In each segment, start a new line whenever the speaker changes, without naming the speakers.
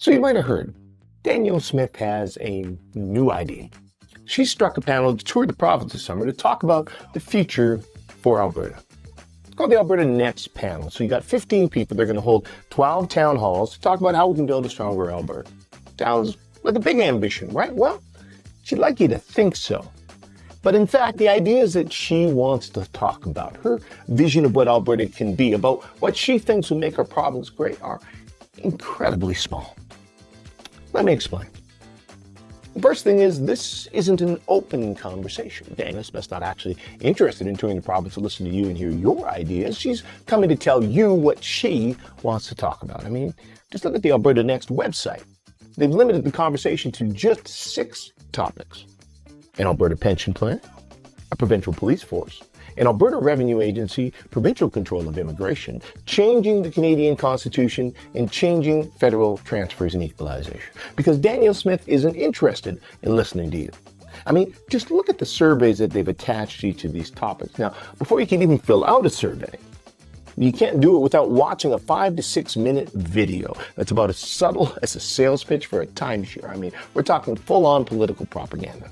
So you might have heard, Danielle Smith has a new idea. She struck a panel to tour the province this summer to talk about the future for Alberta. It's called the Alberta Next panel. So you got 15 people. They're going to hold 12 town halls to talk about how we can build a stronger Alberta. Sounds like a big ambition, right? Well, she'd like you to think so. But in fact, the ideas that she wants to talk about, her vision of what Alberta can be, about what she thinks will make our province great, are incredibly small. Let me explain. The first thing is, this isn't an open conversation. Danielle Smith's not actually interested in touring the province to listen to you and hear your ideas. She's coming to tell you what she wants to talk about. I mean, just look at the Alberta Next website. They've limited the conversation to just 6 topics. An Alberta pension plan, a provincial police force, an Alberta Revenue Agency, provincial control of immigration, changing the Canadian Constitution, and changing federal transfers and equalization. Because Danielle Smith isn't interested in listening to you. I mean, just look at the surveys that they've attached to each of these topics. Now, before you can even fill out a survey, you can't do it without watching a 5 to 6 minute video that's about as subtle as a sales pitch for a timeshare. I mean, we're talking full-on political propaganda.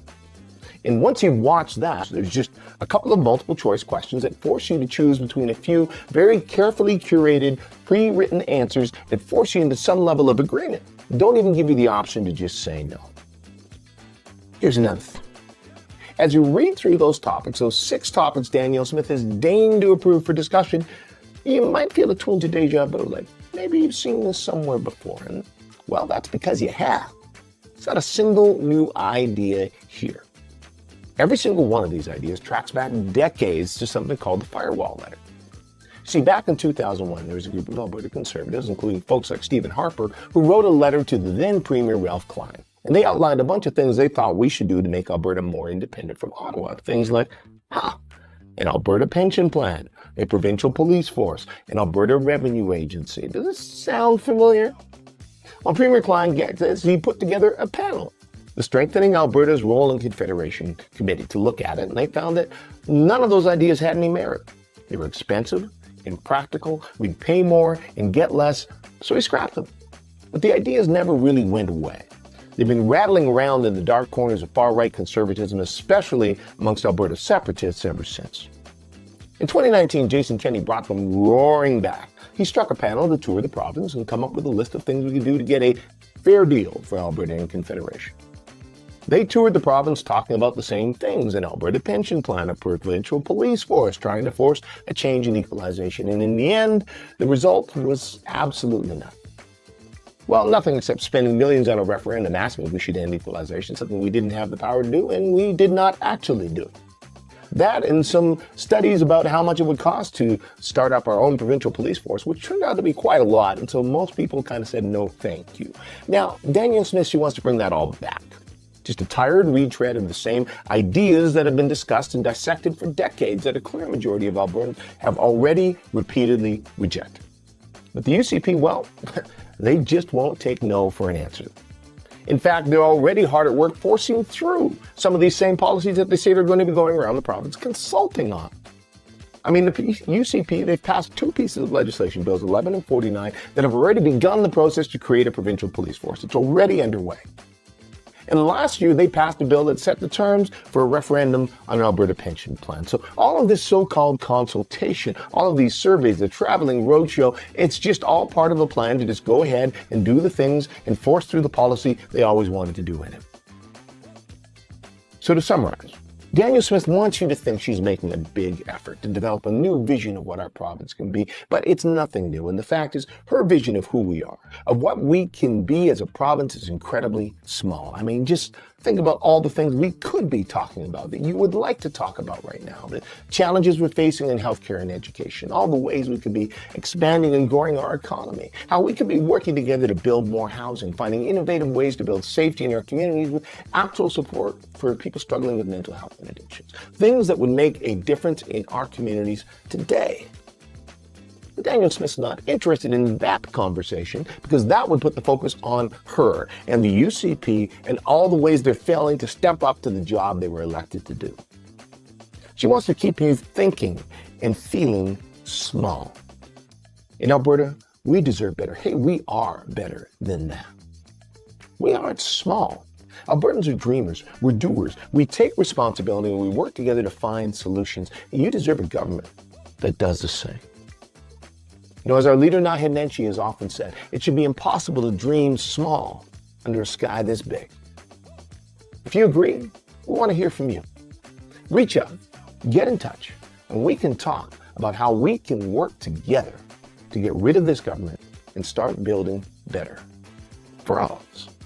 And once you've watched that, there's just a couple of multiple choice questions that force you to choose between a few very carefully curated, pre-written answers that force you into some level of agreement. Don't even give you the option to just say no. Here's another thing. As you read through those topics, those 6 topics Danielle Smith has deigned to approve for discussion, you might feel a twinge of deja vu, like maybe you've seen this somewhere before. And well, that's because you have. It's not a single new idea here. Every single one of these ideas tracks back decades to something called the Firewall Letter. See, back in 2001, there was a group of Alberta Conservatives, including folks like Stephen Harper, who wrote a letter to the then Premier Ralph Klein. And they outlined a bunch of things they thought we should do to make Alberta more independent from Ottawa. Things like, an Alberta pension plan, a provincial police force, an Alberta Revenue Agency. Does this sound familiar? Well, Premier Klein gets this. He put together a panel, the Strengthening Alberta's Role in Confederation Committee, to look at it, and they found that none of those ideas had any merit. They were expensive, impractical, we'd pay more and get less, so we scrapped them. But the ideas never really went away. They've been rattling around in the dark corners of far-right conservatism, especially amongst Alberta separatists, ever since. In 2019, Jason Kenney brought them roaring back. He struck a panel to tour the province and come up with a list of things we could do to get a fair deal for Alberta and Confederation. They toured the province talking about the same things: an Alberta pension plan, a provincial police force, trying to force a change in equalization. And in the end, the result was absolutely nothing. Well, nothing except spending millions on a referendum asking if we should end equalization, something we didn't have the power to do, and we did not actually do. That and some studies about how much it would cost to start up our own provincial police force, which turned out to be quite a lot, and so most people kind of said no thank you. Now, Danielle Smith, she wants to bring that all back. Just a tired retread of the same ideas that have been discussed and dissected for decades that a clear majority of Albertans have already repeatedly rejected. But the UCP, well, they just won't take no for an answer. In fact, they're already hard at work forcing through some of these same policies that they say they're going to be going around the province consulting on. I mean, the UCP, they've passed 2 pieces of legislation, Bills 11 and 49, that have already begun the process to create a provincial police force. It's already underway. And last year, they passed a bill that set the terms for a referendum on an Alberta pension plan. So all of this so-called consultation, all of these surveys, the traveling roadshow, it's just all part of a plan to just go ahead and do the things and force through the policy they always wanted to do in it. So to summarize, Danielle Smith wants you to think she's making a big effort to develop a new vision of what our province can be, but it's nothing new. And the fact is, her vision of who we are, of what we can be as a province, is incredibly small. I mean, just think about all the things we could be talking about that you would like to talk about right now. The challenges we're facing in healthcare and education, all the ways we could be expanding and growing our economy, how we could be working together to build more housing, finding innovative ways to build safety in our communities with actual support for people struggling with mental health and addictions. Things that would make a difference in our communities today. But Danielle Smith's not interested in that conversation because that would put the focus on her and the UCP and all the ways they're failing to step up to the job they were elected to do. She wants to keep you thinking and feeling small. In Alberta, we deserve better. Hey, we are better than that. We aren't small. Albertans are dreamers. We're doers. We take responsibility and we work together to find solutions. And you deserve a government that does the same. You know, as our leader Naheed Nenshi has often said, it should be impossible to dream small under a sky this big. If you agree, we want to hear from you. Reach out, get in touch, and we can talk about how we can work together to get rid of this government and start building better for all of us.